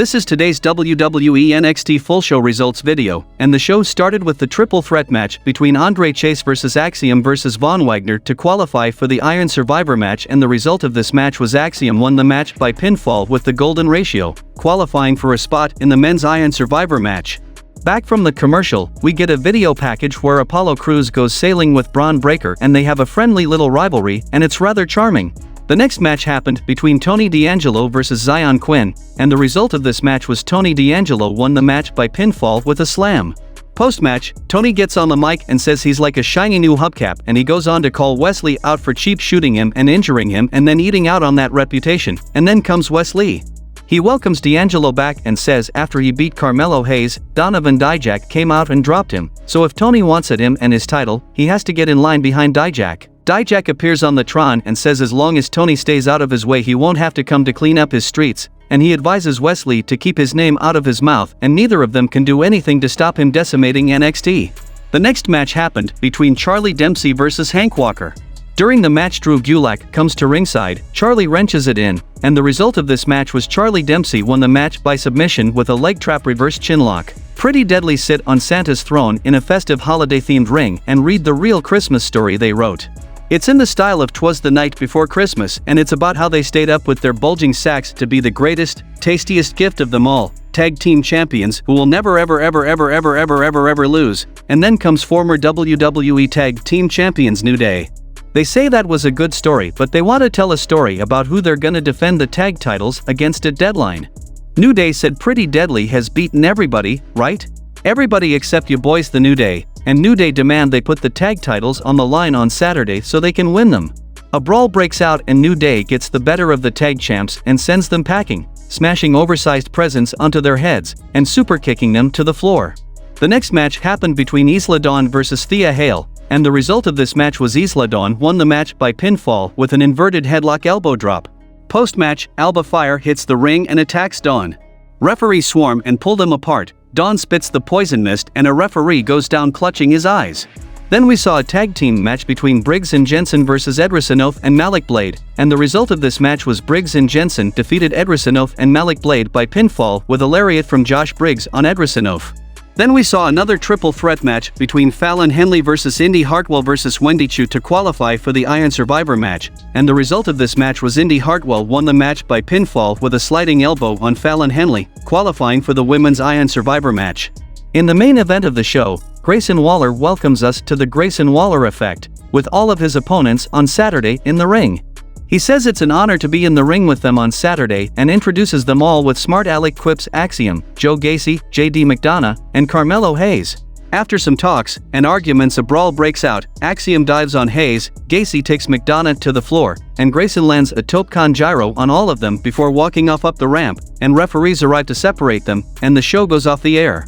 This is today's WWE NXT full show results video, and the show started with the triple threat match between Andre Chase vs Axiom vs Von Wagner to qualify for the Iron Survivor match, and the result of this match was Axiom won the match by pinfall with the golden ratio, qualifying for a spot in the men's Iron Survivor match. Back from the commercial, we get a video package where Apollo Crews goes sailing with Braun Breaker and they have a friendly little rivalry, and it's rather charming. The next match happened between Tony D'Angelo vs Zion Quinn, and the result of this match was Tony D'Angelo won the match by pinfall with a slam. Post-match, Tony gets on the mic and says he's like a shiny new hubcap, and he goes on to call Wesley out for cheap shooting him and injuring him and then eating out on that reputation, and then comes Wesley. He welcomes D'Angelo back and says after he beat Carmelo Hayes, Donovan Dijak came out and dropped him, so if Tony wants at him and his title, he has to get in line behind Dijak. Dijak appears on the Tron and says as long as Tony stays out of his way he won't have to come to clean up his streets, and he advises Wesley to keep his name out of his mouth, and neither of them can do anything to stop him decimating NXT. The next match happened between Charlie Dempsey vs Hank Walker. During the match, Drew Gulak comes to ringside, Charlie wrenches it in, and the result of this match was Charlie Dempsey won the match by submission with a leg trap reverse chinlock. Pretty Deadly sit on Santa's throne in a festive holiday-themed ring and read the real Christmas story they wrote. It's in the style of 'Twas the Night Before Christmas, and it's about how they stayed up with their bulging sacks to be the greatest, tastiest gift of them all, tag team champions who will never ever lose, and then comes former WWE tag team champions New Day. They say that was a good story, but they want to tell a story about who they're gonna defend the tag titles against at Deadline. New Day said Pretty Deadly has beaten everybody, right? Everybody except you boys, the New Day. And New Day demand they put the tag titles on the line on Saturday so they can win them. A brawl breaks out and New Day gets the better of the tag champs and sends them packing, smashing oversized presents onto their heads and super kicking them to the floor. The next match happened between Isla Dawn vs Thea Hale, and the result of this match was Isla Dawn won the match by pinfall with an inverted headlock elbow drop. Post-match, Alba Fire hits the ring and attacks Dawn. Referees swarm and pull them apart. Dawn spits the poison mist and a referee goes down clutching his eyes. Then we saw a tag team match between Briggs and Jensen vs Edrisanoff and Malik Blade, and the result of this match was Briggs and Jensen defeated Edrisanoff and Malik Blade by pinfall with a lariat from Josh Briggs on Edrisanoff. Then we saw another triple threat match between Fallon Henley vs Indy Hartwell vs Wendy Chu to qualify for the Iron Survivor match, and the result of this match was Indy Hartwell won the match by pinfall with a sliding elbow on Fallon Henley, qualifying for the women's Iron Survivor match. In the main event of the show, Grayson Waller welcomes us to the Grayson Waller effect, with all of his opponents on Saturday in the ring. He says it's an honor to be in the ring with them on Saturday and introduces them all with smart aleck quips: Axiom, Joe Gacy, JD McDonough, and Carmelo Hayes. After some talks and arguments, a brawl breaks out. Axiom dives on Hayes, Gacy takes McDonough to the floor, and Grayson lands a Topkan gyro on all of them before walking off up the ramp, and referees arrive to separate them, and the show goes off the air.